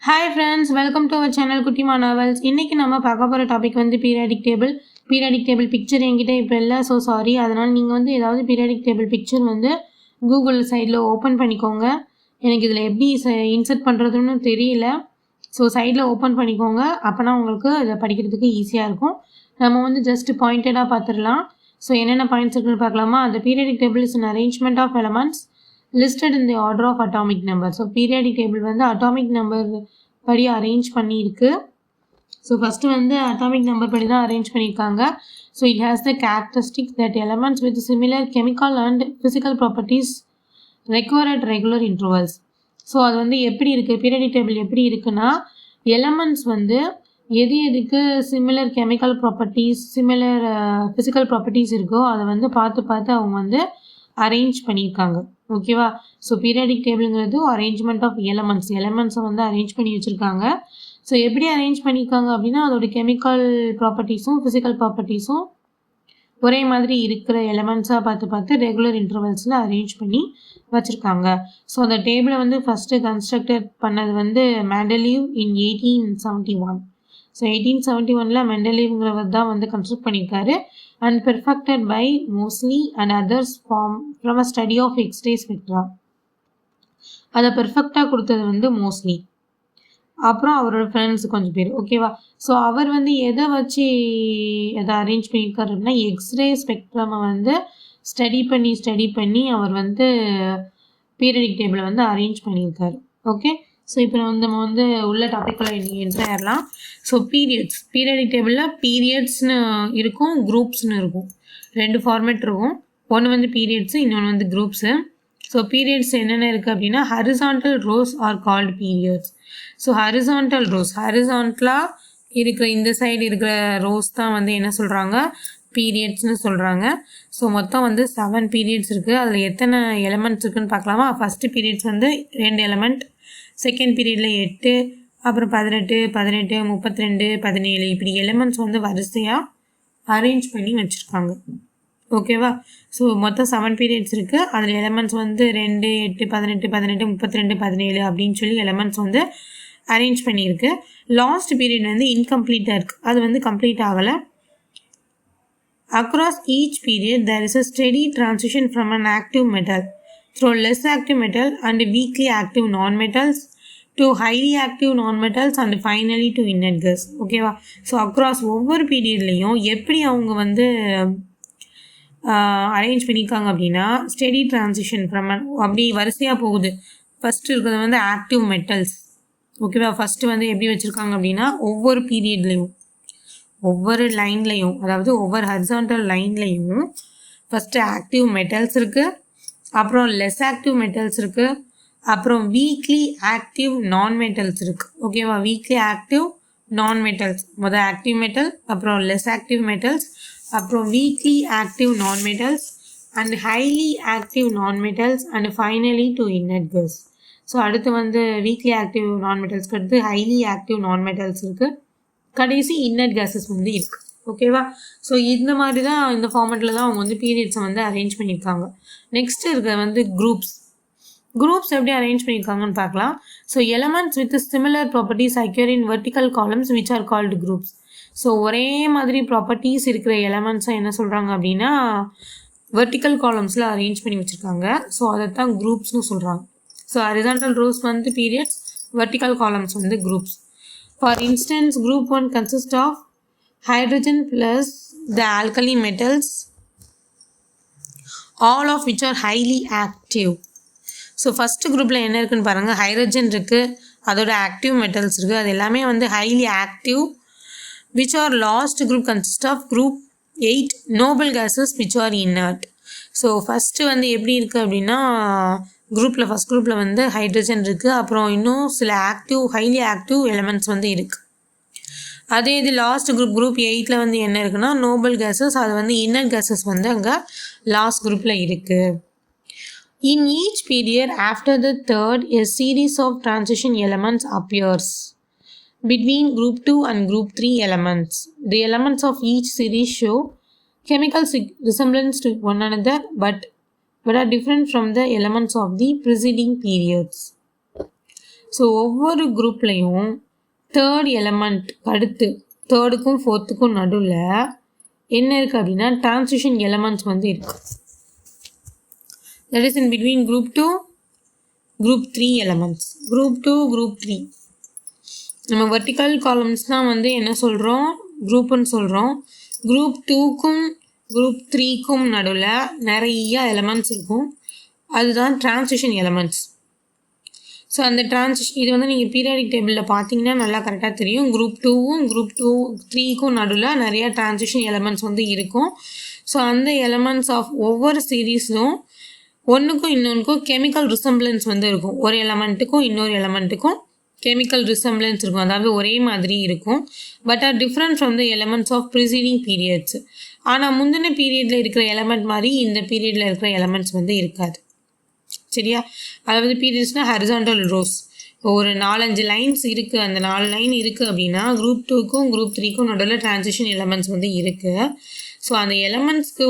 Hi friends, welcome to our channel Kuttima Novels. இன்னைக்கு நம்ம பார்க்க போகிற டாபிக் வந்து periodic table. Periodic table picture என்கிட்ட இப்போ இல்லை, ஸோ சாரி. அதனால் நீங்கள் வந்து ஏதாவது பீரியாடிக் டேபிள் பிக்சர் வந்து கூகுள் சைடில் ஓப்பன் பண்ணிக்கோங்க. எனக்கு இதில் எப்படி இன்சர்ட் பண்ணுறதுன்னு தெரியல, ஸோ சைடில் ஓப்பன் பண்ணிக்கோங்க. அப்போனா உங்களுக்கு இதை படிக்கிறதுக்கு ஈஸியாக இருக்கும். நம்ம வந்து ஜஸ்ட் பாயிண்டடாக பார்த்துடலாம். ஸோ என்னென்ன பாயிண்ட்ஸ் இருக்குன்னு பார்க்கலாமா? அந்த periodic table is an arrangement of elements listed in the order of atomic number. So periodic table வந்து அட்டாமிக் நம்பர் படி அரேஞ்ச் பண்ணியிருக்கு. ஸோ ஃபஸ்ட்டு வந்து அட்டாமிக் நம்பர் படி தான் அரேஞ்ச் பண்ணியிருக்காங்க. So it has the characteristics that elements with similar chemical and physical properties require at regular intervals. So அது வந்து எப்படி இருக்குது, பீரியாடிக் டேபிள் எப்படி இருக்குன்னா, எலமெண்ட்ஸ் வந்து எதுக்கு similar chemical properties similar physical properties இருக்கோ அதை வந்து பார்த்து அவங்க வந்து அரேஞ்ச் பண்ணியிருக்காங்க. ஓகேவா? ஸோ பீரியாடிக் டேபிளுங்கிறது அரேஞ்ச்மெண்ட் ஆஃப் எலமெண்ட்ஸை வந்து அரேஞ்ச் பண்ணி வச்சுருக்காங்க. ஸோ எப்படி அரேஞ்ச் பண்ணியிருக்காங்க அப்படின்னா, அதோட கெமிக்கல் ப்ராப்பர்ட்டிஸும் ஃபிசிக்கல் ப்ராப்பர்ட்டிஸும் ஒரே மாதிரி இருக்கிற எலமெண்ட்ஸாக பார்த்து ரெகுலர் இன்டர்வல்ஸில் அரேஞ்ச் பண்ணி வச்சுருக்காங்க. ஸோ அந்த டேபிளை வந்து ஃபஸ்ட்டு கன்ஸ்ட்ரக்டட் பண்ணது வந்து மெண்டலீவ் இன் 1871. ஸோ 1871 மெண்டலீவ்ங்கிறவர் தான் வந்து கன்ஸ்ட்ரக்ட் பண்ணியிருக்காரு. And perfected by Moseley and others from a study of X-ray spectra. அதை பெர்ஃபெக்டாக கொடுத்தது வந்து மோஸ்லி, அப்புறம் அவரோட ஃப்ரெண்ட்ஸ் கொஞ்சம் பேர். ஓகேவா? ஸோ அவர் வந்து எதை வச்சு எதை அரேஞ்ச் பண்ணியிருக்காரு அப்படின்னா, எக்ஸ்ரே ஸ்பெக்ட்ரமை வந்து ஸ்டடி பண்ணி அவர் வந்து பீரியாடிக் டேபிளை வந்து அரேஞ்ச் பண்ணியிருக்காரு. ஓகே, ஸோ இப்போ நம்ம வந்து உள்ள டாப்பிக்கில் என்ட்ரு ஆயிடலாம். ஸோ பீரியாடிக் டேபிளில் பீரியட்ஸ்னு இருக்கும், குரூப்ஸ்னு இருக்கும். ரெண்டு ஃபார்மேட் இருக்கும். ஒன்று வந்து பீரியட்ஸு, இன்னொன்று வந்து குரூப்ஸு. ஸோ பீரியட்ஸ் என்னென்ன இருக்குது அப்படின்னா, horizontal rows are called periods. So ஹரிசாண்டலாக இருக்கிற இந்த சைடு இருக்கிற ரோஸ் தான் வந்து என்ன சொல்கிறாங்க, பீரியட்ஸ்னு சொல்கிறாங்க. ஸோ மொத்தம் வந்து 7 பீரியட்ஸ் இருக்குது. அதில் எத்தனை எலமெண்ட்ஸ் இருக்குதுன்னு பார்க்கலாமா? ஃபஸ்ட்டு பீரியட்ஸ் வந்து 2 எலமெண்ட், செகண்ட் பீரியடில் 8, அப்புறம் 18, 32, 17 இப்படி எலிமெண்ட்ஸ் வந்து வரிசையாக அரேஞ்ச் பண்ணி வச்சுருக்காங்க. ஓகேவா? ஸோ மொத்தம் 7 பீரியட்ஸ் இருக்குது. அதில் எலிமெண்ட்ஸ் வந்து 2, 8, 18, 32, 17 அப்படின்னு சொல்லி எலிமெண்ட்ஸ் வந்து அரேஞ்ச் பண்ணியிருக்கு. லாஸ்ட் பீரியட் வந்து இன்கம்ப்ளீட்டாக இருக்குது, அது வந்து கம்ப்ளீட் ஆகலை. Across each period, there is a steady transition from an active metal through less active metal and weakly active non-metals to highly active non-metals and finally to inert gas. ஓகேவா? So across ஒவ்வொரு பீரியட்லேயும் எப்படி அவங்க வந்து arrange பண்ணியிருக்காங்க அப்படின்னா, steady transition from அப்படி வரிசையாக போகுது. ஃபஸ்ட்டு இருக்கிறது வந்து ஆக்டிவ் மெட்டல்ஸ். ஓகேவா? ஃபஸ்ட்டு வந்து எப்படி வச்சுருக்காங்க அப்படின்னா, ஒவ்வொரு பீரியட்லேயும் ஒவ்வொரு லைன்லையும், அதாவது ஒவ்வொரு ஹரிசாண்டல் லைன்லையும் ஃபஸ்ட்டு ஆக்டிவ் மெட்டல்ஸ் இருக்குது, அப்புறம் லெஸ் ஆக்டிவ் மெட்டல்ஸ் இருக்குது, அப்புறம் வீக்லி ஆக்டிவ் நான் மெட்டல்ஸ் இருக்குது. ஓகேவா? வீக்லி ஆக்டிவ் நான் மெட்டல்ஸ், முதல் ஆக்டிவ் மெட்டல், அப்புறம் லெஸ் ஆக்டிவ் மெட்டல்ஸ், அப்புறம் வீக்லி ஆக்டிவ் நான் மெட்டல்ஸ் அண்ட் ஹைலி ஆக்டிவ் நான் metals and finally to inert case. So அடுத்து வந்து வீக்லி ஆக்டிவ் நான் மெட்டல்ஸ்க்கு அடுத்து ஹைலி ஆக்டிவ் நான் மெட்டல்ஸ் இருக்குது, கடைசி இன்னட் கேஸஸ் வந்து இருக்குது. ஓகேவா? ஸோ இந்த மாதிரி தான், இந்த ஃபார்மேட்டில் தான் அவங்க வந்து பீரியட்ஸை வந்து அரேஞ்ச் பண்ணியிருக்காங்க. நெக்ஸ்ட் இருக்கிற வந்து குரூப்ஸ் எப்படி அரேஞ்ச் பண்ணியிருக்காங்கன்னு பார்க்கலாம். So elements with similar properties அக்யூர் in vertical columns which are called groups. So ஒரே மாதிரி ப்ராப்பர்ட்டிஸ் இருக்கிற எலமெண்ட்ஸை என்ன சொல்கிறாங்க அப்படின்னா, வெர்டிக்கல் காலம்ஸில் அரேஞ்ச் பண்ணி வச்சுருக்காங்க. ஸோ அதை தான் குரூப்ஸ்னு சொல்கிறாங்க. ஸோ ஹரிசாண்டல் ரோஸ் வந்து பீரியட்ஸ், வெர்டிக்கல் காலம்ஸ் வந்து groups. For instance, group 1 consists of hydrogen plus the alkali metals, all of which are highly active. So first குரூப்பில் என்ன இருக்குன்னு பாருங்கள், ஹைட்ரஜன் இருக்குது, அதோட ஆக்டிவ் மெட்டல்ஸ் இருக்குது, அது எல்லாமே வந்து highly active. which are last group consist of group 8 noble gases which are inert. So first வந்து எப்படி இருக்குது அப்படின்னா, ஃபஸ்ட் குரூப்பில் வந்து ஹைட்ரஜன் இருக்குது, அப்புறம் இன்னும் சில ஹைலி ஆக்டிவ் எலிமெண்ட்ஸ் வந்து இருக்குது. அதே இது லாஸ்ட் குரூப் 8 வந்து என்ன இருக்குன்னா, நோபல் கேஸஸ், அது வந்து இன்னர் கேஸஸ் வந்து அங்கே லாஸ்ட் குரூப்பில் இருக்குது. In each period after the third a series of transition elements appears between group 2 and group 3 elements. The elements of each series show chemical resemblance to one another but are different from the elements of the preceding periods. So ஒவ்வொரு குரூப்லேயும் third element அடுத்து தேர்டுக்கும் ஃபோர்த்துக்கும் நடுவில் என்ன இருக்குது அப்படின்னா transition elements வந்து இருக்குது. That is in between group 2 group 3 elements. Group 2 group 3 நம்ம vertical columns தான் வந்து என்ன சொல்கிறோம், குரூப்புன்னு சொல்கிறோம். குரூப் 2க்கும் குரூப் 3க்கும் நடுவில் நிறைய எலமெண்ட்ஸ் இருக்கும், அதுதான் டிரான்சிஷன் எலமெண்ட்ஸ். ஸோ அந்த இது வந்து நீங்கள் பீரியாடிக் டேபிளில் பார்த்தீங்கன்னா நல்லா கரெக்டாக தெரியும். குரூப் 2வும் குரூப் 3க்கும் நடுவில் நிறையா டிரான்சிஷன் எலமெண்ட்ஸ் வந்து இருக்கும். ஸோ அந்த எலமெண்ட்ஸ் ஆஃப் ஒவ்வொரு சீரீஸும் ஒன்றுக்கும் இன்னொன்றுக்கும் கெமிக்கல் ரிசம்பிளன்ஸ் வந்து இருக்கும். ஒரு எலமெண்ட்டுக்கும் இன்னொரு எலமெண்ட்டுக்கும் கெமிக்கல் ரிசம்பிளன்ஸ் இருக்கும், அதாவது ஒரே மாதிரி இருக்கும். But are different from the elements of preceding periods. ஆனால் முந்தின பீரியடில் இருக்கிற எலமெண்ட் மாதிரி இந்த பீரியடில் இருக்கிற எலமெண்ட்ஸ் வந்து இருக்காது. சரியா? அதாவது பீரியட்ஸ்னால் ஹரிசாண்டல் ரோஸ். இப்போ ஒரு 4-5 லைன்ஸ் இருக்குது, அந்த 4 லைன் இருக்குது அப்படின்னா குரூப் 2க்கும் குரூப் 3க்கும் நடுவில் டிரான்சிஷன் எலமெண்ட்ஸ் வந்து இருக்குது. ஸோ அந்த எலமெண்ட்ஸ்க்கு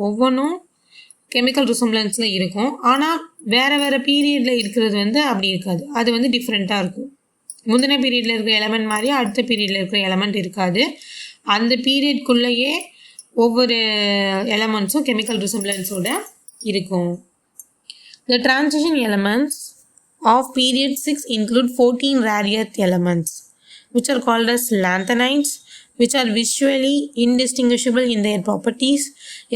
ஒவ்வொன்றும் கெமிக்கல் ரிசம்பிளன்ஸில் இருக்கும். ஆனால் வேறு பீரியடில் இருக்கிறது வந்து அப்படி இருக்காது, அது வந்து டிஃப்ரெண்ட்டாக இருக்கும். முந்தின பீரியடில் இருக்கிற எலமெண்ட் மாதிரி அடுத்த பீரியடில் இருக்கிற எலமெண்ட் இருக்காது. அந்த பீரியட்குள்ளேயே ஒவ்வொரு எலமெண்ட்ஸும் கெமிக்கல் ரிசம்பிளன்ஸோட இருக்கும். The transition elements of period 6 include 14 rare earth elements, which are called as lanthanides, which are visually indistinguishable in their properties.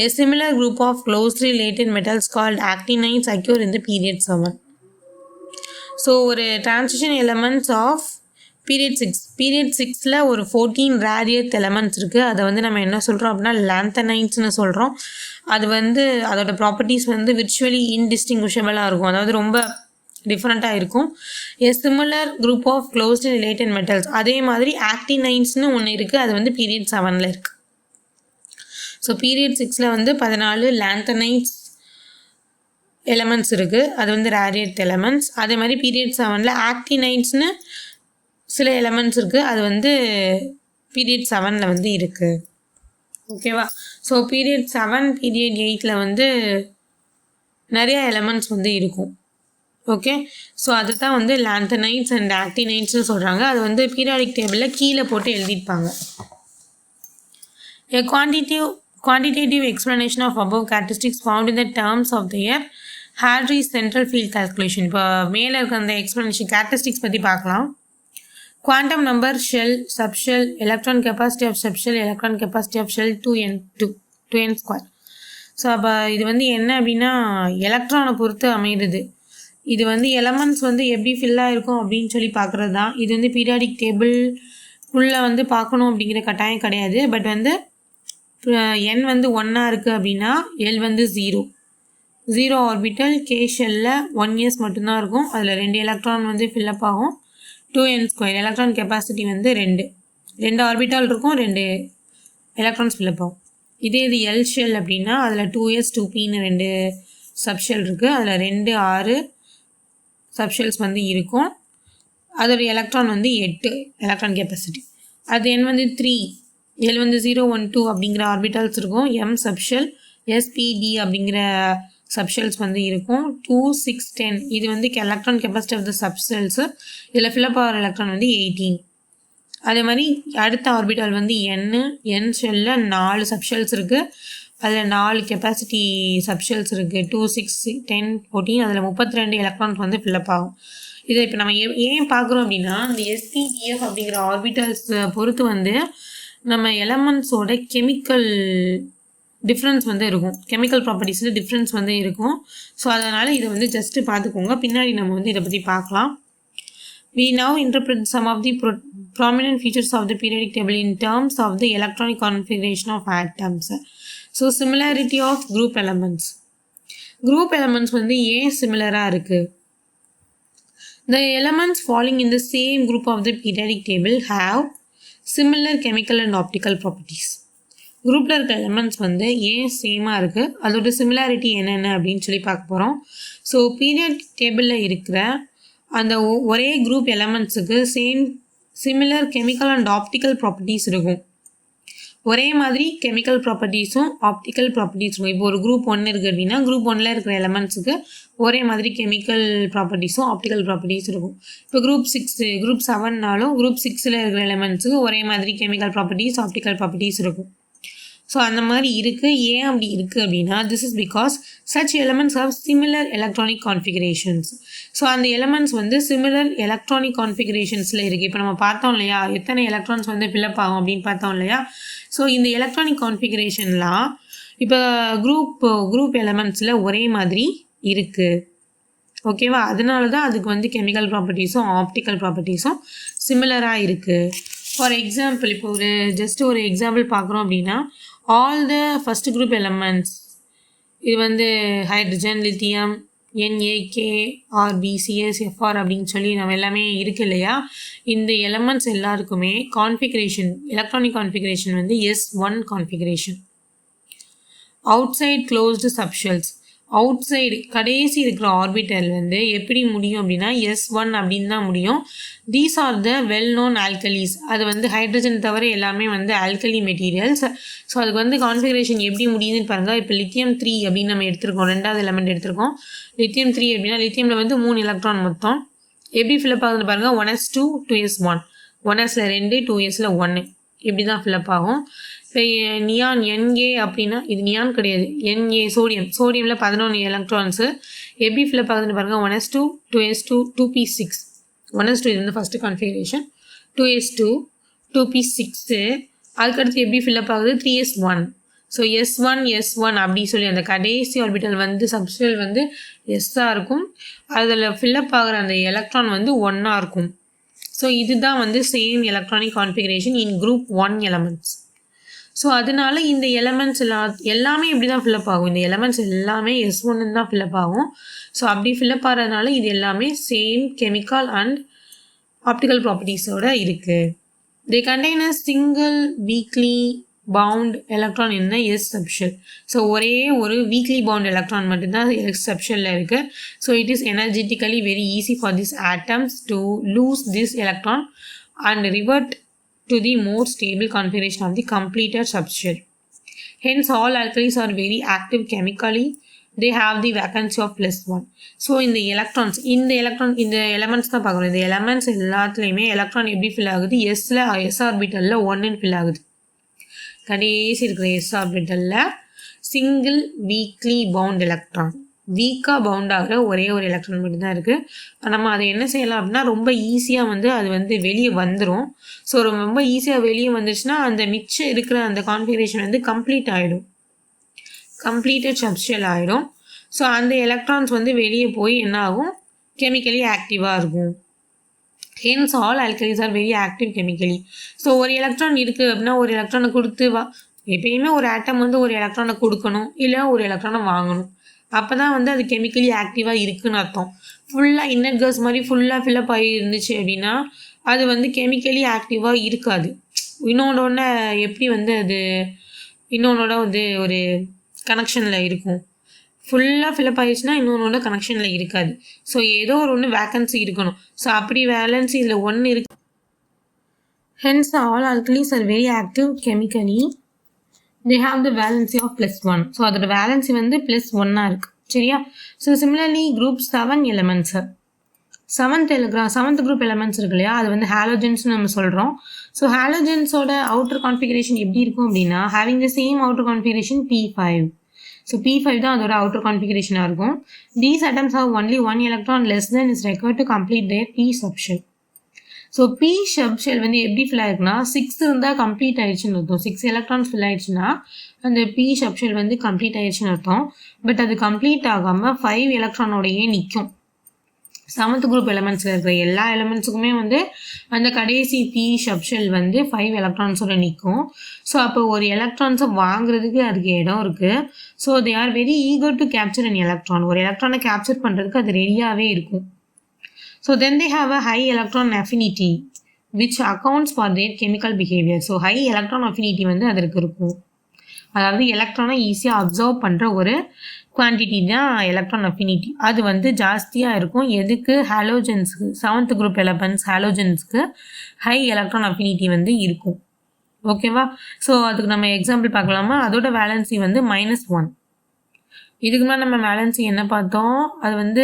A similar group of closely related metals called actinides occur in the period 7. So, ஒரு transition elements of period 6. Period 6ல ஒரு 14 rare earth elements இருக்குது. அதை வந்து நம்ம என்ன சொல்கிறோம் அப்படின்னா lanthanides சொல்கிறோம். அது வந்து அதோட ப்ராப்பர்ட்டிஸ் வந்து விர்ச்சுவலி இன்டிஸ்டிங்விஷபிளாக இருக்கும், அதாவது ரொம்ப டிஃப்ரெண்ட்டாக இருக்கும். A similar group of closely related metals, அதே மாதிரி ஆக்டினைன்ஸ்னு ஒன்று இருக்குது, அது வந்து பீரியட் 7ல் இருக்குது. ஸோ பீரியட் 6ல் வந்து 14 லாந்தனைட்ஸ் எலமெண்ட்ஸ் இருக்குது, அது வந்து ரேர் எர்த் எலமெண்ட்ஸ். அதே மாதிரி பீரியட் 7ல் ஆக்டினைட்ஸ்னு சில எலமெண்ட்ஸ் இருக்குது, அது வந்து பீரியட் 7ல் வந்து இருக்குது. ஓகேவா? ஸோ பீரியட் 7 பீரியட் 8ல் வந்து நிறைய எலமெண்ட்ஸ் வந்து இருக்கும். ஓகே, ஸோ அது தான் வந்து லாந்தனைட்ஸ் அண்ட் ஆக்டினைட்ஸ்னு சொல்கிறாங்க. அது வந்து பீரியாடிக் டேபிளில் கீழே போட்டு எழுதியிருப்பாங்க. A quantitative explanation of above characteristics found in the terms of their Hartree central field calculation. இப்போ மேலே இருக்க அந்த எக்ஸ்ப்ளனேஷன் கேரக்டரிஸ்டிக்ஸ் பற்றி பார்க்கலாம். Quantum number, shell, subshell, electron capacity of subshell, electron capacity of shell 2n square. So அப்போ இது வந்து என்ன அப்படின்னா எலக்ட்ரானை பொறுத்து அமைகிறது. இது வந்து எலமெண்ட்ஸ் வந்து எப்படி ஃபில்லாக இருக்கும் அப்படின்னு சொல்லி பார்க்குறது தான். இது வந்து பீரியாடிக் டேபிள் உள்ளே வந்து பார்க்கணும் அப்படிங்கிற கட்டாயம் கிடையாது. பட் வந்து n வந்து 1 இருக்குது அப்படின்னா L வந்து 0 ஆர்பிட்டல் K ஷெல்லில் 1s மட்டும்தான் இருக்கும். அதில் 2 எலக்ட்ரான் வந்து ஃபில்லப் ஆகும். 2n ஸ்கொயர் எலக்ட்ரான் கெப்பாசிட்டி வந்து 2 ஆர்பிட்டால் இருக்கும், 2 எலக்ட்ரான்ஸ் ஃபில்லப் ஆகும். இது எல் ஷெல் அப்படின்னா அதில் 2s 2pன்னு 2 சப்ஷெல் இருக்குது, அதில் 2 6 சப்ஷெல்ஸ் வந்து இருக்கும். அதோட எலக்ட்ரான் வந்து 8 எலக்ட்ரான் கெப்பாசிட்டி. அது n வந்து 3, L வந்து 0 1 2 அப்படிங்கிற ஆர்பிட்டால்ஸ் இருக்கும். M சப்ஷெல், SPD அப்படிங்கிற சப்ஷெல்ஸ் வந்து இருக்கும். 2 6 10 இது வந்து எலக்ட்ரான் கெப்பாசிட்டி ஆஃப் த சப்ஷெல்ஸு. இதில் ஃபில்லப் ஆகிற எலக்ட்ரான் வந்து 18. அதே மாதிரி அடுத்த ஆர்பிட்டால் வந்து n ஷெல்லில் 4 சப்ஷெல்ஸ் இருக்குது, அதில் 4 கெப்பாசிட்டி சப்ஷெல்ஸ் இருக்குது. 2 6 10 14 அதில் 32 எலக்ட்ரான்ஸ் வந்து ஃபில்லப் ஆகும். இதை இப்போ நம்ம ஏன் பார்க்குறோம் அப்படின்னா இந்த SPEF அப்படிங்கிற ஆர்பிட்டல்ஸ் பொறுத்து வந்து நம்ம எலமெண்ட்ஸோட கெமிக்கல் டிஃப்ரென்ஸ் வந்து இருக்கும், கெமிக்கல் ப்ராப்பர்ட்டிஸில் டிஃப்ரென்ஸ் வந்து இருக்கும். ஸோ அதனால் இதை வந்து ஜஸ்ட்டு பார்த்துக்கோங்க, பின்னாடி நம்ம வந்து இதை பற்றி பார்க்கலாம். We now interpret some of the prominent features of the periodic table in terms of the electronic configuration of atoms. So similarity of group elements. Group elements வந்து ஏன் சிமிலராக இருக்குது? The elements falling in the same group of the periodic table have similar chemical and optical properties. குரூப்பில் இருக்க elements வந்து ஏன் சேமாக இருக்குது, அதோட சிமிலாரிட்டி என்னென்ன அப்படின்னு சொல்லி பார்க்க போகிறோம். ஸோ பீரியாடிக் டேபிளில் இருக்கிற அந்த ஒரே குரூப் எலமெண்ட்ஸுக்கு similar chemical and optical properties இருக்கும். ஒரே மாதிரி கெமிக்கல் ப்ராப்பர்ட்டிஸும் ஆப்டிக்கல் ப்ராப்பர்ட்டிஸும். இப்போ ஒரு குரூப் 1 இருக்குது அப்படின்னா குரூப் 1ல் இருக்கிற எலமெண்ட்ஸுக்கு ஒரே மாதிரி கெமிக்கல் ப்ராப்பர்ட்டிஸும் ஆப்டிக்கல் ப்ராப்பர்ட்டிஸ் இருக்கும். இப்போ குரூப் 7னாலும் குரூப் 6ல் இருக்கிற எலமெண்ட்ஸுக்கு ஒரே மாதிரி கெமிக்கல் ப்ராப்பர்ட்டிஸ் ஆப்டிக்கல் ப்ராப்பர்ட்டிஸ் இருக்கும். ஸோ அந்த மாதிரி இருக்குது. ஏன் அப்படி இருக்குது அப்படின்னா this is because such elements have similar electronic configurations. So அந்த எலமெண்ட்ஸ் வந்து சிமிலர் எலக்ட்ரானிக் கான்ஃபிகரேஷன்ஸில் இருக்குது. இப்போ நம்ம பார்த்தோம் இல்லையா எத்தனை எலக்ட்ரான்ஸ் வந்து ஃபில்அப் ஆகும் அப்படின்னு பார்த்தோம் இல்லையா. ஸோ இந்த எலக்ட்ரானிக் கான்ஃபிகரேஷன்லாம் இப்போ குரூப் எலமெண்ட்ஸில் ஒரே மாதிரி இருக்குது. ஓகேவா? அதனால தான் அதுக்கு வந்து கெமிக்கல் ப்ராப்பர்ட்டிஸும் ஆப்டிக்கல் ப்ராப்பர்ட்டிஸும் சிமிலராக இருக்குது. ஃபார் எக்ஸாம்பிள் இப்போ ஒரு எக்ஸாம்பிள் பார்க்குறோம் அப்படின்னா all the first group elements இது வந்து ஹைட்ரஜன், லித்தியம், NaKRbCs Fr அப்படின்னு சொல்லி நம்ம எல்லாமே இருக்குது இல்லையா. இந்த எலமெண்ட்ஸ் எல்லாருக்குமே எலக்ட்ரானிக் கான்ஃபிகரேஷன் வந்து S1 configuration. Outside closed subshells outside கடைசி இருக்கிற ஆர்பிட்டல் வந்து எப்படி முடியும் அப்படின்னா S1 அப்படின்னு தான் முடியும். These are the well known alkalis. அது வந்து ஹைட்ரஜன் தவிர எல்லாமே வந்து ஆல்கலி மெட்டீரியல்ஸ். ஸோ அதுக்கு வந்து கான்ஃபிகரேஷன் எப்படி முடியுதுன்னு பாருங்கள். இப்போ லித்தியம் 3 அப்படின்னு நம்ம எடுத்திருக்கோம், 2வது எலமெண்ட் எடுத்திருக்கோம். லித்தியம் 3 அப்படின்னா லித்தியமில் வந்து 3 எலக்ட்ரான் மொத்தம். எப்படி ஃபில்அப் ஆகுதுன்னு பாருங்கள். 1s2 2s1 1sல 2 2sல 1 இப்படி தான் ஃபில்அப் ஆகும். இப்போ நியான் Na அப்படின்னா இது நியான் கிடையாது, Na சோடியமில் 11 எலக்ட்ரான்ஸு எப்படி ஃபில்அப் ஆகுதுன்னு பாருங்கள். 1s2 2s2 2p6 1s2 இது வந்து ஃபஸ்ட்டு கான்ஃபிகரேஷன். 2s2 2p6 அதுக்கடுத்து எப்படி ஃபில்அப் ஆகுது 3s1. ஸோ S1 அப்படி சொல்லி அந்த கடைசி ஆர்பிட்டல் வந்து சப்ஸ்டல் வந்து எஸ்ஸாக இருக்கும். அதில் ஃபில்அப் ஆகிற அந்த எலக்ட்ரான் வந்து 1ஆக இருக்கும். ஸோ இதுதான் வந்து same electronic configuration in group 1 elements. So அதனால இந்த எலமெண்ட்ஸ் எல்லாமே இப்படி தான் ஃபில்அப் ஆகும். இந்த எலமெண்ட்ஸ் எல்லாமே S1 தான் ஃபில்அப் ஆகும். ஸோ அப்படி ஃபில்அப் ஆகிறதுனால இது எல்லாமே சேம் கெமிக்கல் அண்ட் ஆப்டிக்கல் ப்ராப்பர்ட்டிஸோட இருக்குது. They contain a single weakly bound electron என்ன S சப்ஷெல். ஸோ ஒரே ஒரு வீக்லி பவுண்ட் எலக்ட்ரான் மட்டும்தான் S சப்ஷெல்லில் இருக்குது. So it is energetically very easy for this atoms to lose this electron and revert to the more stable configuration of the completed subshell. Hence all alkalis are very active chemically. They have the valency of +1. So இந்த elements தான் பார்க்குறோம். இந்த elements எல்லாத்துலேயுமே electron எப்படி fill ஆகுது S ஆர்பிட்டலில் 1 fill ஆகுது. கடைசி இருக்கிற S ஆர்பிட்டலில் சிங்கிள் வீக்லி பவுண்ட் எலக்ட்ரான் வீக்காக பவுண்ட் ஆகிற ஒரே ஒரு எலக்ட்ரான் மட்டும்தான் இருக்குது. நம்ம அதை என்ன செய்யலாம் அப்படின்னா ரொம்ப ஈஸியாக வந்து அது வந்து வெளியே வந்துடும். ஸோ ரொம்ப ஈஸியாக வெளியே வந்துச்சுன்னா அந்த மிச்சம் இருக்கிற அந்த கான்ஃபிகரேஷன் வந்து கம்ப்ளீட்டட் சப்ஷெல் ஆகிடும். ஸோ அந்த எலக்ட்ரான்ஸ் வந்து வெளியே போய் என்ன ஆகும் கெமிக்கலி ஆக்டிவாக இருக்கும். Hence all alkalis are very active chemically. So ஒரு எலக்ட்ரான் இருக்குது அப்படின்னா ஒரு எலக்ட்ரானை கொடுத்து எப்பயுமே ஒரு ஆட்டம் வந்து ஒரு எலக்ட்ரானை கொடுக்கணும் இல்லை ஒரு எலக்ட்ரானை வாங்கணும். அப்போ தான் வந்து அது கெமிக்கலி ஆக்டிவாக இருக்குதுன்னு அர்த்தம். ஃபுல்லாக இன்னர் கேஸ் மாதிரி ஃபுல்லாக ஃபில்அப் ஆகி இருந்துச்சு அப்படின்னா அது வந்து கெமிக்கலி ஆக்டிவாக இருக்காது. இன்னொன்னோட எப்படி வந்து அது இன்னொன்னோட வந்து ஒரு கனெக்ஷனில் இருக்கும். ஃபுல்லாக ஃபில்அப் ஆகிடுச்சுன்னா இன்னொன்னோட கனெக்ஷனில் இருக்காது. ஸோ ஏதோ ஒன்று வேக்கன்சி இருக்கணும். ஸோ அப்படி வேலன்சி இதில் 1 இருக்கு. Hence all alkalis are very active chemically. they have the valency of +1. So அதோட வேலன்சி வந்து +1 இருக்குது. சரியா? So similarly group 7 elements seventh group elements இருக்கு இல்லையா அது வந்து ஹாலோஜன்ஸ்னு நம்ம சொல்கிறோம். ஸோ ஹாலோஜன்ஸோட அவுட்டர் கான்ஃபிகரேஷன் எப்படி இருக்கும் அப்படின்னா having the same outer configuration P5. So P5 தான் அதோட அவுட்டர் கான்ஃபிகரேஷனாக இருக்கும். These atoms have only 1 electron less than is required to complete their P subshell. So P subshell வந்து எப்படி ஃபில் ஆகிருக்குன்னா 6 இருந்தால் கம்ப்ளீட் ஆயிடுச்சுன்னு அர்த்தம். 6 எலக்ட்ரான்ஸ் ஃபில் ஆயிடுச்சுன்னா அந்த P சப்ஷெல் வந்து கம்ப்ளீட் ஆயிடுச்சுன்னு அர்த்தம். பட் அது கம்ப்ளீட் ஆகாமல் 5 எலக்ட்ரானோடையே நிற்கும். 7th குரூப் எலமெண்ட்ஸில் இருக்கிற எல்லா எலமெண்ட்ஸுக்குமே வந்து அந்த கடைசி P சப்ஷெல் வந்து 5 எலக்ட்ரான்ஸோட நிற்கும். ஸோ அப்போ ஒரு எலக்ட்ரான்ஸை வாங்குறதுக்கு அதுக்கு இடம் இருக்குது. So they are very eager to capture an electron. ஒரு எலக்ட்ரானை கேப்சர் பண்ணுறதுக்கு அது ரெடியாகவே இருக்கும். So then they have a high electron affinity which accounts for their chemical behavior. So high electron affinity வந்து அதற்கு இருக்கும். அதாவது எலக்ட்ரானை ஈஸியாக அப்சர்வ் பண்ணுற ஒரு குவான்டிட்டி தான் எலக்ட்ரான் அஃபினிட்டி. அது வந்து ஜாஸ்தியாக இருக்கும். எதுக்கு? ஹாலோஜன்ஸுக்கு. 7th குரூப் எலமெண்ட்ஸ் ஹாலோஜன்ஸ்க்கு ஹை எலக்ட்ரான் அஃபினிட்டி வந்து இருக்கும். ஓகேவா? ஸோ அதுக்கு நம்ம எக்ஸாம்பிள் பார்க்கலாமா? அதோட வேலன்சி வந்து -1. இதுக்கு முன்னாடி நம்ம வேலன்சி என்ன பார்த்தோம்? அது வந்து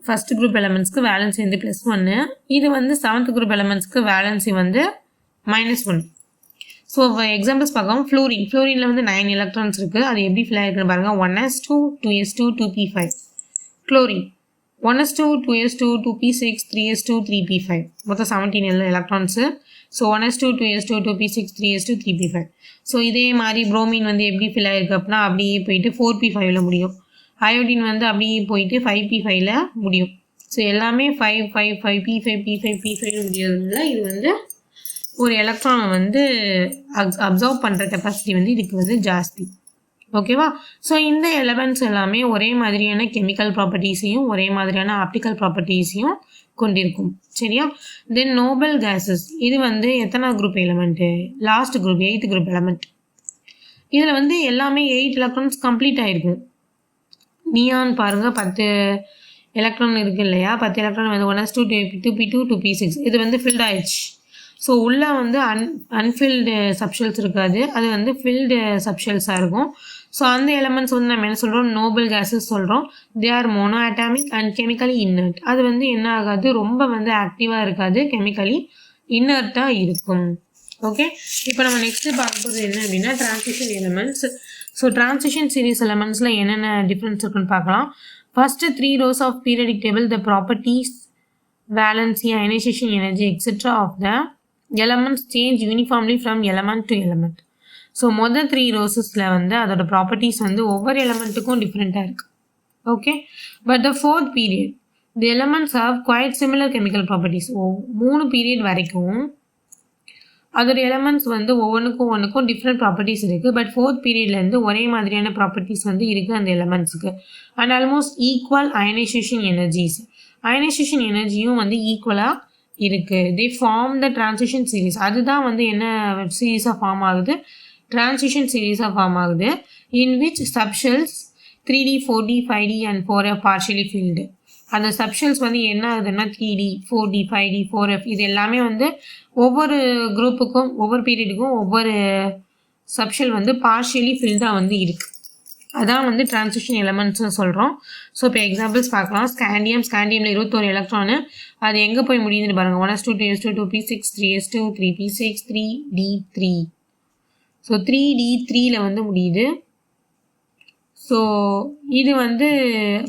ஃபர்ஸ்ட் குரூப் எலமெண்ட்ஸ்க்கு வேலன்சி வந்து +1. இது வந்து 7th குரூப் எலமெண்ட்ஸ்க்கு வேலன்சி வந்து -1. ஸோ எக்ஸாம்பிள்ஸ் பார்க்கலாம். ஃப்ளூரினில் வந்து 9 எலக்ட்ரான்ஸ் இருக்குது. அது எப்படி ஃபில் ஆகிருக்குன்னு பாருங்கள். 1s2 2s2 2p5. Chlorine 1s2 2s2 2p6 3s2 3p5. மொத்தம் 17 electrons. So 1s2 2s2 2p6 3s2 3p5. So இதே மாதிரி புரோமின் வந்து எப்படி ஃபில் ஆகிருக்கு அப்படின்னா அப்படியே போயிட்டு 4p5ல் முடியும். அயோடின் வந்து அப்படியே போயிட்டு 5p5ல் முடியும். ஸோ எல்லாமே 5 5 5 p5 p5 p5 முடியறதுனால இது வந்து ஒரு எலக்ட்ரானை வந்து அப்சர்வ் பண்ணுற கெப்பாசிட்டி வந்து இதுக்கு வந்து ஜாஸ்தி. ஓகேவா? ஸோ இந்த எலமெண்ட்ஸ் எல்லாமே ஒரே மாதிரியான கெமிக்கல் ப்ராப்பர்ட்டிஸையும் ஒரே மாதிரியான ஆப்டிக்கல் ப்ராப்பர்ட்டிஸையும் கொண்டிருக்கும். சரியா? தென் நோபல் கேஸஸ் இது வந்து எத்தனை group element? Last group 8th group element. இதில் வந்து எல்லாமே 8 எலக்ட்ரான்ஸ் கம்ப்ளீட் ஆகிருக்கும். நியான் பாருங்கள் 10 எலக்ட்ரான் இருக்குது இல்லையா? 10 எலக்ட்ரான் வந்து 1s2 2p2 2p6 இது வந்து ஃபில்ட் ஆயிடுச்சு. ஸோ உள்ளே வந்து அன்ஃபில்டு சப்ஷெல்ஸ் இருக்காது, அது வந்து ஃபில்டு சப்ஷெல்ஸாக இருக்கும். ஸோ அந்த எலமெண்ட்ஸ் வந்து நம்ம என்ன சொல்கிறோம்? நோபல் கேஸஸ் சொல்கிறோம். They are mono atomic and chemically inert. அது வந்து என்ன ஆகாது, ரொம்ப வந்து ஆக்டிவாக இருக்காது, கெமிக்கலி இன்னர்ட்டாக இருக்கும். ஓகே, இப்போ நம்ம நெக்ஸ்ட்டு பார்க்க போகிறது என்ன அப்படின்னா transition elements. So transition series எலமெண்ட்ஸில் என்னென்ன டிஃப்ரென்ஸ் இருக்குன்னு பார்க்கலாம். First 3 rows of periodic table the properties valency, ionization energy, etc. of the elements change uniformly from element to element. So மொதல் 3 ரோஸஸில் வந்து அதோட ப்ராப்பர்ட்டிஸ் வந்து ஒவ்வொரு எலமெண்ட்டுக்கும் டிஃப்ரெண்ட்டாக இருக்குது. Okay, but the 4th period the elements have quite similar chemical properties. 3 period வரைக்கும் அதோட elements வந்து ஒவ்வொன்றுக்கும் டிஃப்ரெண்ட் ப்ராப்பர்ட்டிஸ் இருக்குது. பட் 4th பீரியட்லேருந்து ஒரே மாதிரியான ப்ராப்பர்ட்டிஸ் வந்து இருக்குது அந்த எலமெண்ட்ஸுக்கு. And almost equal ionization energies. Ionization எனர்ஜியும் வந்து ஈக்குவலாக இருக்குது. They form the transition series. அதுதான் வந்து என்ன சீரீஸாக ஃபார்ம் ஆகுது? டிரான்சிஷன் சீரீஸாக ஃபார்ம் ஆகுது. In which subshells 3D 4D 5D and 4F partially filled. அந்த சப்ஷெல்ஸ் வந்து என்ன ஆகுதுன்னா 3D 4D 5D 4F இது எல்லாமே வந்து ஒவ்வொரு குரூப்புக்கும் ஒவ்வொரு பீரியடுக்கும் ஒவ்வொரு சப்ஷெல் வந்து பார்ஷியலி ஃபில்டாக வந்து இருக்குது. அதான் வந்து டிரான்சிஷன் எலமெண்ட்ஸ்னு சொல்கிறோம். ஸோ இப்போ எக்ஸாம்பிள்ஸ் பார்க்கலாம். ஸ்காண்டியமில் 21 எலக்ட்ரானு. அது எங்கே போய் முடியுதுன்னு பாருங்கள். 1s2 2s2 2p6 3s2 3p6 3d3. So 3d3ல வந்து முடியுது. ஸோ இது வந்து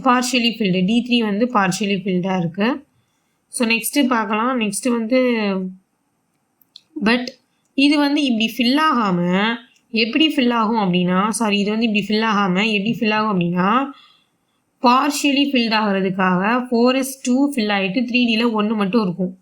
பார்ஷியலி ஃபில்டு. D3 வந்து பார்ஷியலி ஃபில்டாக இருக்குது. ஸோ நெக்ஸ்ட்டு பார்க்கலாம். நெக்ஸ்ட்டு வந்து பட் இது வந்து இப்படி ஃபில் ஆகாமல் எப்படி ஃபில் ஆகும் அப்படின்னா இது வந்து இப்படி ஃபில் ஆகாமல் எப்படி ஃபில் ஆகும் அப்படின்னா பார்ஷியலி ஃபில்ட் ஆகிறதுக்காக 4s2 ஃபில் ஆகிட்டு 3Dயில் 1 மட்டும் இருக்கும்.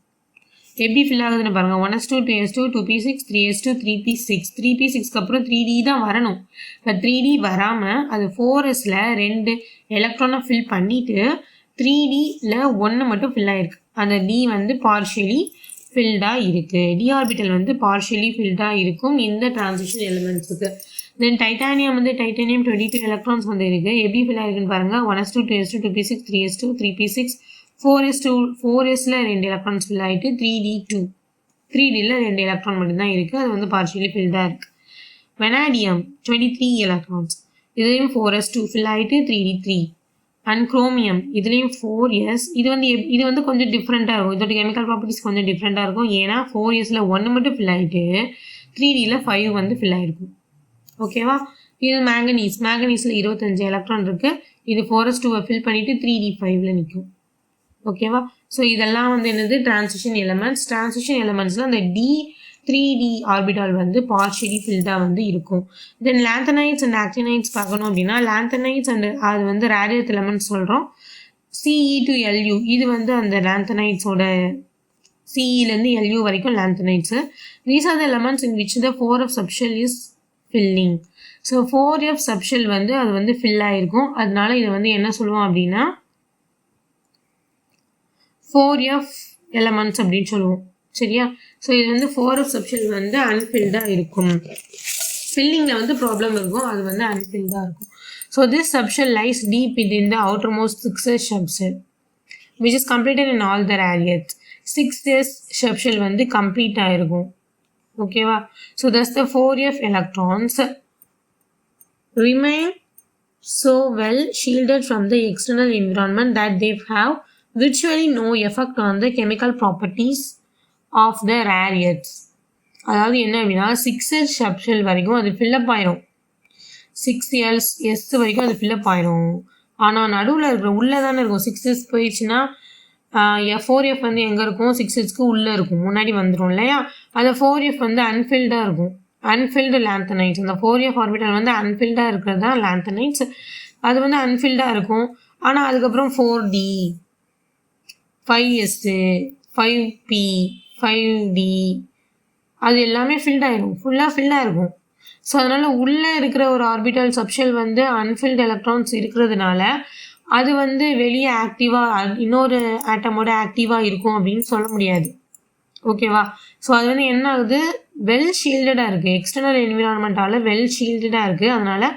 எப்படி ஃபில் ஆகுதுன்னு பாருங்கள். 1s2 2s2 2p6 3s2 3p6 3p6க்கு அப்புறம் 3D தான் வரணும். இப்போ 3D வராமல் அது 4sல 2 எலக்ட்ரானை ஃபில் பண்ணிவிட்டு 3Dயில் 1 மட்டும் ஃபில் ஆகிருக்கு. அந்த D வந்து பார்ஷியலி ஃபில்டாக இருக்குது. டி ஆர்பிட்டல் வந்து பார்ஷியலி ஃபில்டாக இருக்கும் இந்த டிரான்சிஷன் எலிமெண்ட்ஸுக்கு. தென் டைட்டானியம் வந்து 22 எலக்ட்ரான்ஸ் வந்து இருக்குது. எப்படி ஃபில் ஆகிருக்குன்னு பாருங்கள். 1s2 2s2 2p6 3s2 3p6 4sல 2 electrons fill ஆகிட்டு 3D2 2 எலக்ட்ரான் மட்டும்தான் இருக்குது. அது வந்து பார்ஷியலி ஃபில்டாக இருக்குது. Vanadium 23 electrons. இதுலேயும் 4s2 ஃபில் ஆகிட்டு 3D3. அண்ட் குரோமியம் இதுலேயும் 4s. இது வந்து கொஞ்சம் டிஃப்ரெண்ட்டாக இருக்கும். இதோட கெமிக்கல் ப்ராப்பர்ட்டிஸ் கொஞ்சம் டிஃப்ரெண்ட்டாக இருக்கும். ஏன்னா 4sல 1 மட்டும் ஃபில் ஆகிட்டு 3Dயில் 5 வந்து ஃபில் ஆகிருக்கும். ஓகேவா? இது மேங்கனீஸில் 25 எலக்ட்ரான் இருக்குது. இது 4s2 ஃபில் பண்ணிவிட்டு 3D5ல் நிற்கும். ஓகேவா? ஸோ இதெல்லாம் வந்து என்னது டிரான்சிஷன் எலமெண்ட்ஸ். டிரான்சிஷன் எலமெண்ட்ஸில் அந்த D3D ஆர்பிட்டால் வந்து பார்ஷியலி ஃபில்டாக வந்து இருக்கும். தென் லாந்தனைட்ஸ் அண்ட் ஆக்டினைட்ஸ் பார்க்கணும் அப்படின்னா லாந்தனைட்ஸ் அண்ட் அது வந்து ரேடியத் எலமெண்ட்ஸ் சொல்கிறோம். CE to LU இது வந்து அந்த லாந்தனைட்ஸோட CEலேருந்து LU வரைக்கும் lanthanides. These are the elements in which the 4F subshell is filling. So 4F subshell வந்து அது வந்து ஃபில் ஆகிருக்கும். அதனால இதை வந்து என்ன சொல்லுவோம் அப்படின்னா 4F எலமெண்ட்ஸ் அப்படின்னு சொல்லுவோம். சரியா? ஸோ இது வந்து 4F சப்ஷெல் வந்து அன்ஃபில்டாக இருக்கும். ஃபில்லிங்கில் வந்து ப்ராப்ளம் இருக்கும், அது வந்து அன்ஃபில்டாக இருக்கும். So this subshell lies deep in the outermost 6s subshell which is completed in all the radiates. 6s subshell வந்து கம்ப்ளீட் ஆகிருக்கும். ஓகேவா? So thus the 4f electrons remain so well shielded from the external environment that they have virtually no effect on the chemical properties of the rare earths. அதாவது என்ன அப்படின்னா 6s subshell வரைக்கும் அது fill up ஆயிரும். 6s வரைக்கும் அது fill up ஆயிரும். ஆனால் நடுவில் இருக்கிற உள்ளே தானே இருக்கும். 6s போயிடுச்சுன்னா 4f வந்து எங்கே இருக்கும்? 6sக்கு உள்ளே இருக்கும், முன்னாடி வந்துடும் இல்லையா? அது 4f வந்து அன்ஃபில்டாக இருக்கும், அன்ஃபில்டு லாந்தனைட்ஸ். அந்த 4f ஆர்பிட்டல் வந்து அன்ஃபில்டாக இருக்கிறது தான் லாந்தனைட்ஸ். அது வந்து அன்ஃபில்டாக இருக்கும். ஆனால் அதுக்கப்புறம் 4d 5s 5p 5d அது எல்லாமே ஃபில்ட் ஆகிடும், ஃபுல்லாக ஃபில்லாக இருக்கும். ஸோ அதனால் உள்ளே இருக்கிற ஒரு ஆர்பிட்டல் சப்ஷெல் வந்து அன்ஃபில்டு எலக்ட்ரான்ஸ் இருக்கிறதுனால அது வந்து வெளியே ஆக்டிவாக இன்னொரு ஆட்டமோட ஆக்டிவாக இருக்கும் அப்படின்னு சொல்ல முடியாது. ஓகேவா? ஸோ அது வந்து என்ன ஆகுது? வெல் ஷீல்டடாக இருக்குது, எக்ஸ்டர்னல் என்விரான்மெண்ட்டால் வெல் ஷீல்டடாக இருக்குது. அதனால்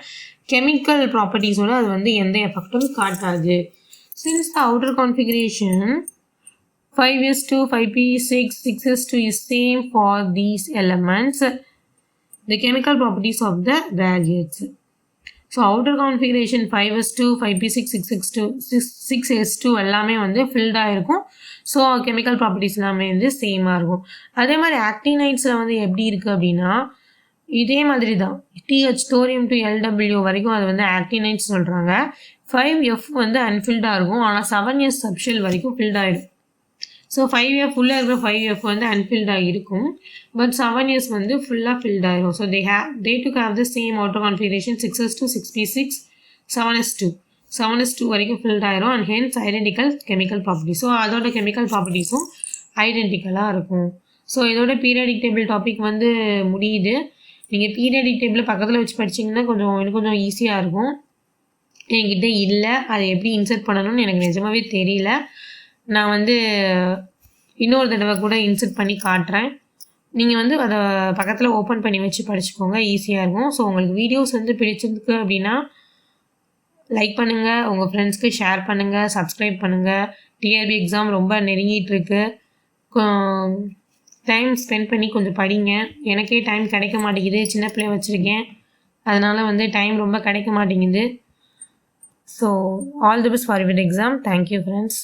கெமிக்கல் ப்ராப்பர்ட்டிஸோடு அது வந்து எந்த எஃபெக்டும் காட்டாது. Since the outer configuration 5s2 5p6 6s2 is same for these elements, the chemical properties of the rare earths. So outer configuration 5s2 5p6 6s2 எல்லாமே வந்து ஃபில்டாக இருக்கும். ஸோ கெமிக்கல் ப்ராப்பர்ட்டிஸ் எல்லாமே வந்து சேமாக இருக்கும். அதே மாதிரி ஆக்டினைட்ஸில் வந்து எப்படி இருக்குது அப்படின்னா இதே மாதிரி தான். TH thorium to LW வரைக்கும் அது வந்து ஆக்டினைட்ஸ் சொல்கிறாங்க. 5f வந்து அன்ஃபில்டாக இருக்கும், ஆனால் 7s சப்ஷெல் வரைக்கும் ஃபில்டாகிடும். ஸோ 5f உள்ளே இருக்கிற 5f வந்து அன்ஃபில்டாக இருக்கும், பட் 7s வந்து ஃபுல்லாக ஃபில்ட் ஆகிடும். So they took have the same outer configuration 6s2 6p6 7s2 வரைக்கும் ஃபில்ட் ஆகிடும் and hence identical chemical property. So அதோட கெமிக்கல் ப்ராப்பர்ட்டிஸும் ஐடென்டிக்கலாக இருக்கும். ஸோ இதோட பீரியாடிக் டேபிள் டாபிக் வந்து முடியுது. நீங்கள் பீரியாடிக் டேபிளை பக்கத்தில் வச்சு படிச்சிங்கன்னா இன்னும் கொஞ்சம் ஈஸியாக இருக்கும். என்கிட்ட இல்லை, அதை எப்படி இன்சர்ட் பண்ணணும்னு எனக்கு நிஜமாவே தெரியல. நான் வந்து இன்னொரு தடவை கூட இன்சர்ட் பண்ணி காட்டுறேன். நீங்கள் வந்து அதை பக்கத்தில் ஓப்பன் பண்ணி வச்சு படிச்சுக்கோங்க, ஈஸியாக இருக்கும். ஸோ உங்களுக்கு வீடியோஸ் வந்து பிடிச்சிருக்கு அப்படின்னா லைக் பண்ணுங்கள், உங்கள் ஃப்ரெண்ட்ஸ்க்கு ஷேர் பண்ணுங்கள், சப்ஸ்கிரைப் பண்ணுங்கள். டிஆர்பி எக்ஸாம் ரொம்ப நெருங்கிட்டுருக்கு. டைம் ஸ்பெண்ட் பண்ணி கொஞ்சம் படிங்க. எனக்கே டைம் கிடைக்க மாட்டேங்குது, சின்ன பிள்ளை வச்சுருக்கேன், அதனால் வந்து டைம் ரொம்ப கிடைக்க மாட்டேங்குது. So all the best for your exam. Thank you friends.